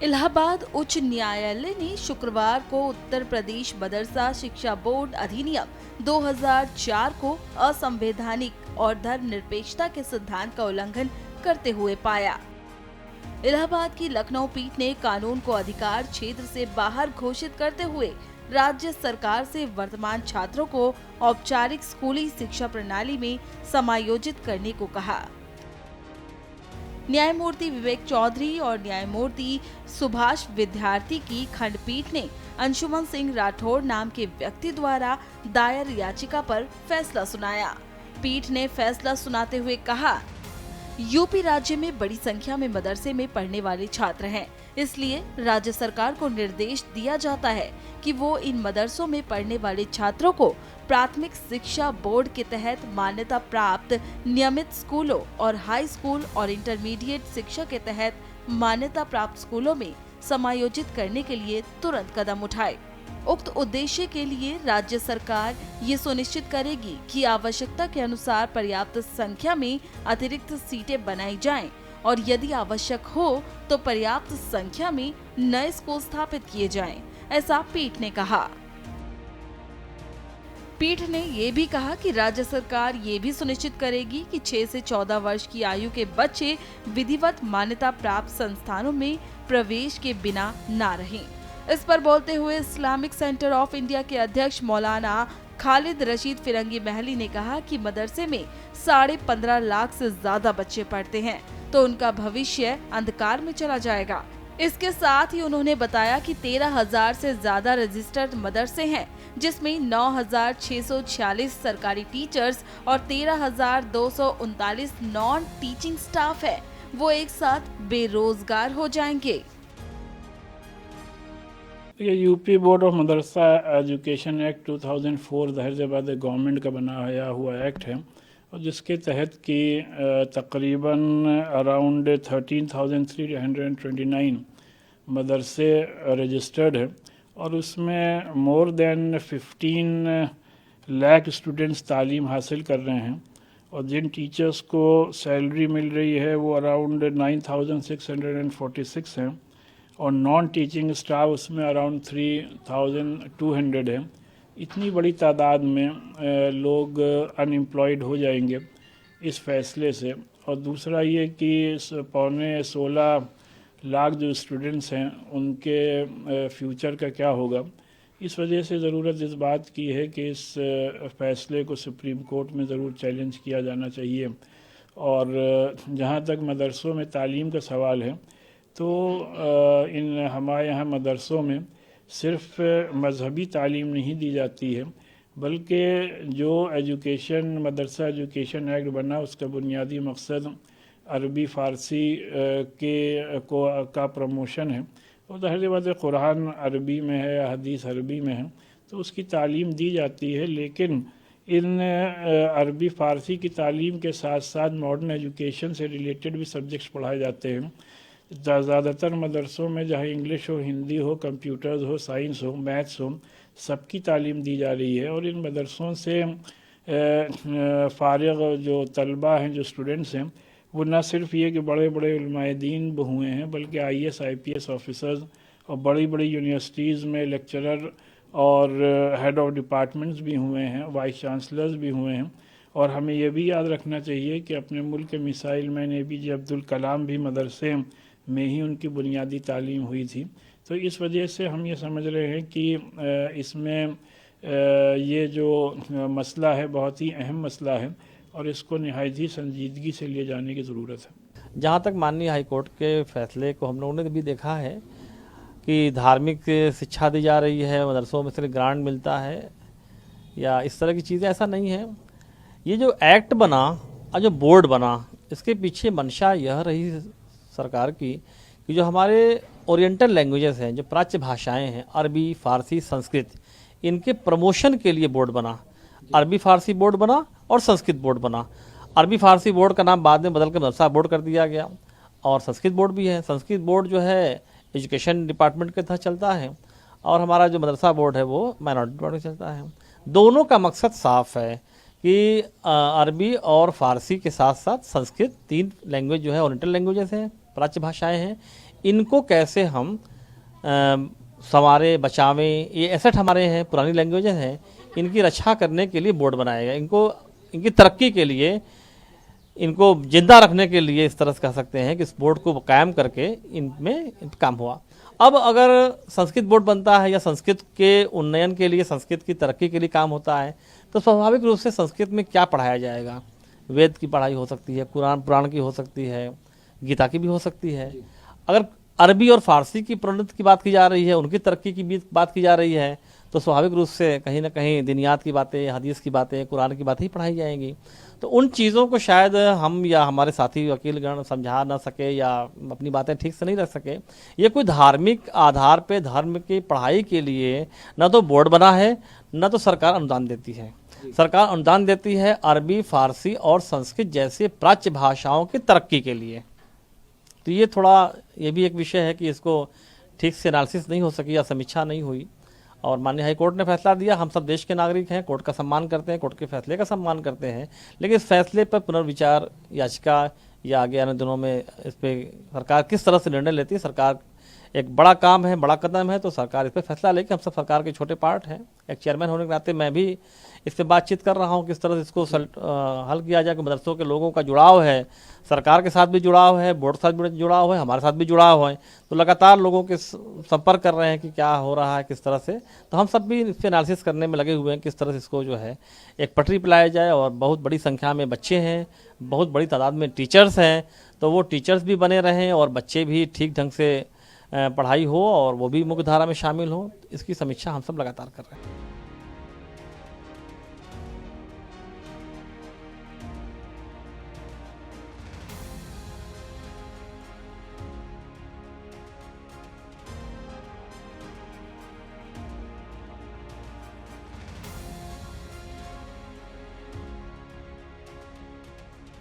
इलाहाबाद उच्च न्यायालय ने शुक्रवार को उत्तर प्रदेश मदरसा शिक्षा बोर्ड अधिनियम 2004 को असंवैधानिक और धर्मनिरपेक्षता के सिद्धांत का उल्लंघन करते हुए पाया। इलाहाबाद की लखनऊ पीठ ने कानून को अधिकार क्षेत्र से बाहर घोषित करते हुए राज्य सरकार से वर्तमान छात्रों को औपचारिक स्कूली शिक्षा प्रणाली में समायोजित करने को कहा। न्यायमूर्ति विवेक चौधरी और न्यायमूर्ति सुभाष विद्यार्थी की खंडपीठ ने अंशुमन सिंह राठौड़ नाम के व्यक्ति द्वारा दायर याचिका पर फैसला सुनाया। पीठ ने फैसला सुनाते हुए कहा, यूपी राज्य में बड़ी संख्या में मदरसे में पढ़ने वाले छात्र हैं, इसलिए राज्य सरकार को निर्देश दिया जाता है कि वो इन मदरसों में पढ़ने वाले छात्रों को प्राथमिक शिक्षा बोर्ड के तहत मान्यता प्राप्त नियमित स्कूलों और हाई स्कूल और इंटरमीडिएट शिक्षा के तहत मान्यता प्राप्त स्कूलों में समायोजित करने के लिए तुरंत कदम उठाए। उक्त उद्देश्य के लिए राज्य सरकार ये सुनिश्चित करेगी कि आवश्यकता के अनुसार पर्याप्त संख्या में अतिरिक्त सीटें बनाई जाएं और यदि आवश्यक हो तो पर्याप्त संख्या में नए स्कूल स्थापित किए जाएं, ऐसा पीठ ने कहा। पीठ ने ये भी कहा कि राज्य सरकार ये भी सुनिश्चित करेगी कि 6 से 14 वर्ष की आयु के बच्चे विधिवत मान्यता प्राप्त संस्थानों में प्रवेश के बिना ना रहें। इस पर बोलते हुए इस्लामिक सेंटर ऑफ इंडिया के अध्यक्ष मौलाना खालिद रशीद फिरंगी महली ने कहा कि मदरसे में 15.5 लाख से ज्यादा बच्चे पढ़ते हैं तो उनका भविष्य अंधकार में चला जाएगा। इसके साथ ही उन्होंने बताया कि 13,000 से ज्यादा रजिस्टर्ड मदरसे हैं, जिसमें 9,646 सरकारी टीचर्स और 13,239 नॉन टीचिंग स्टाफ है। वो एक साथ बेरोजगार हो जाएंगे। ये यूपी बोर्ड ऑफ मदरसा एजुकेशन एक्ट 2004 दहरजाबाद गवर्नमेंट का बनाया हुआ एक्ट है और जिसके तहत कि तकरीबन अराउंड 13,329 मदरसे रजिस्टर्ड है और उसमें मोर देन 15 लाख स्टूडेंट्स तालीम हासिल कर रहे हैं और जिन टीचर्स को सैलरी मिल रही है वो अराउंड 9,646 हैं और नॉन टीचिंग स्टाफ उसमें अराउंड 3,200 है। इतनी बड़ी तादाद में लोग अनएम्प्लॉयड हो जाएंगे इस फैसले से। और दूसरा ये कि 16 लाख जो स्टूडेंट्स हैं उनके फ्यूचर का क्या होगा। इस वजह से ज़रूरत इस बात की है कि इस फैसले को सुप्रीम कोर्ट में ज़रूर चैलेंज किया जाना चाहिए। और जहाँ तक मदरसों में तालीम का सवाल है तो इन हमारे यहाँ मदरसों में सिर्फ मजहबी तालीम नहीं दी जाती है बल्कि जो एजुकेशन मदरसा एजुकेशन एक्ट बना उसका बुनियादी मकसद अरबी फ़ारसी का प्रमोशन है और ज़ाहिर बात है कुरान अरबी में है, हदीस अरबी में है तो उसकी तालीम दी जाती है। लेकिन इन अरबी फ़ारसी की तालीम के साथ साथ मॉडर्न एजुकेशन से रिलेटेड भी सब्जेक्ट्स पढ़ाए जाते हैं। ज़्यादातर मदरसों में जहाँ इंग्लिश हो, हिंदी हो, कंप्यूटर्स हो, साइंस हो, मैथ्स हो, सबकी तालीम दी जा रही है। और इन मदरसों से फ़ारिग जो तलबा हैं, जो स्टूडेंट्स हैं, वो न सिर्फ ये कि बड़े बड़े उलमाए दीन हुए हैं बल्कि IAS IPS ऑफिसर्स और बड़ी बड़ी यूनिवर्सिटीज़ में लेक्चरर और हेड ऑफ डिपार्टमेंट्स भी हुए हैं, वाइस चांसलर्स भी हुए हैं। और हमें यह भी याद रखना चाहिए कि अपने मुल्क के missile man APJ Abdul Kalam भी मदरसे में ही उनकी बुनियादी तालीम हुई थी। तो इस वजह से हम ये समझ रहे हैं कि इसमें ये जो मसला है बहुत ही अहम मसला है और इसको निहायत ही संजीदगी से लिए जाने की ज़रूरत है। जहाँ तक माननीय हाई कोर्ट के फैसले को हम लोगों ने भी देखा है कि धार्मिक शिक्षा दी जा रही है, मदरसों में सिर्फ ग्रांट मिलता है या इस तरह की चीज़ें, ऐसा नहीं है। ये जो एक्ट बना और जो बोर्ड बना इसके पीछे मंशा यह रही सरकार की कि जो हमारे ओरिएंटल लैंग्वेजेस हैं, जो प्राच्य भाषाएं हैं, अरबी, फ़ारसी, संस्कृत, इनके प्रमोशन के लिए बोर्ड बना। अरबी फ़ारसी बोर्ड बना और संस्कृत बोर्ड बना। अरबी फ़ारसी बोर्ड का नाम बाद में बदल कर मदरसा बोर्ड कर दिया गया और संस्कृत बोर्ड भी है। संस्कृत बोर्ड जो है एजुकेशन डिपार्टमेंट के तहत चलता है और हमारा जो मदरसा बोर्ड है वो माइनॉरिटी बोर्ड में चलता है। दोनों का मकसद साफ है कि अरबी और फ़ारसी के साथ साथ संस्कृत, 3 लैंग्वेज जो है ओरिएंटल लैंग्वेजेस हैं, प्राच्य भाषाएं हैं, इनको कैसे हम संवारे बचावें, ये एसेट हमारे हैं, पुरानी लैंग्वेजेस हैं, इनकी रक्षा करने के लिए बोर्ड बनाएगा, इनको इनकी तरक्की के लिए, इनको जिंदा रखने के लिए इस तरह से कह सकते हैं कि इस बोर्ड को कायम करके इनमें काम हुआ। अब अगर संस्कृत बोर्ड बनता है या संस्कृत के उन्नयन के लिए, संस्कृत की तरक्की के लिए काम होता है, तो स्वाभाविक रूप से संस्कृत में क्या पढ़ाया जाएगा? वेद की पढ़ाई हो सकती है, कुरान पुराण की हो सकती है, गीता की भी हो सकती है। अगर अरबी और फारसी की प्रोन्नति की बात की जा रही है, उनकी तरक्की की भी बात की जा रही है, तो स्वाभाविक रूप से कहीं ना कहीं दिनियात की बातें, हदीस की बातें, कुरान की बातें ही पढ़ाई जाएंगी। तो उन चीज़ों को शायद हम या हमारे साथी वकीलगण समझा ना सके या अपनी बातें ठीक से नहीं रख सके। ये कोई धार्मिक आधार पे धर्म की पढ़ाई के लिए न तो बोर्ड बना है, न तो सरकार अनुदान देती है। सरकार अनुदान देती है अरबी, फारसी और संस्कृत जैसे प्राच्य भाषाओं की तरक्की के लिए। तो ये थोड़ा, ये भी एक विषय है कि इसको ठीक से एनालिसिस नहीं हो सकी या समीक्षा नहीं हुई, और माननीय हाई कोर्ट ने फैसला दिया। हम सब देश के नागरिक हैं, कोर्ट का सम्मान करते हैं, कोर्ट के फैसले का सम्मान करते हैं, लेकिन इस फैसले पर पुनर्विचार याचिका या आगे आने दिनों में इस पर सरकार किस तरह से निर्णय लेती है। सरकार एक बड़ा काम है, बड़ा कदम है, तो सरकार इस पर फैसला लेगी। हम सब सरकार के छोटे पार्ट हैं। एक चेयरमैन होने के नाते मैं भी इस पर बातचीत कर रहा हूँ किस तरह से इसको हल किया जाए कि मदरसों के लोगों का जुड़ाव है, सरकार के साथ भी जुड़ाव है, बोर्ड के साथ भी जुड़ाव है, हमारे साथ भी जुड़ाव है। तो लगातार लोगों के संपर्क कर रहे हैं कि क्या हो रहा है, किस तरह से। तो हम सब भी इस पर एनालिसिस करने में लगे हुए हैं किस तरह से इसको जो है एक पटरी पर लाया जाए। और बहुत बड़ी संख्या में बच्चे हैं, बहुत बड़ी तादाद में टीचर्स हैं, तो वो टीचर्स भी बने रहें और बच्चे भी ठीक ढंग से पढ़ाई हो और वो भी मुख्य धारा में शामिल हो। इसकी समीक्षा हम सब लगातार कर रहे हैं।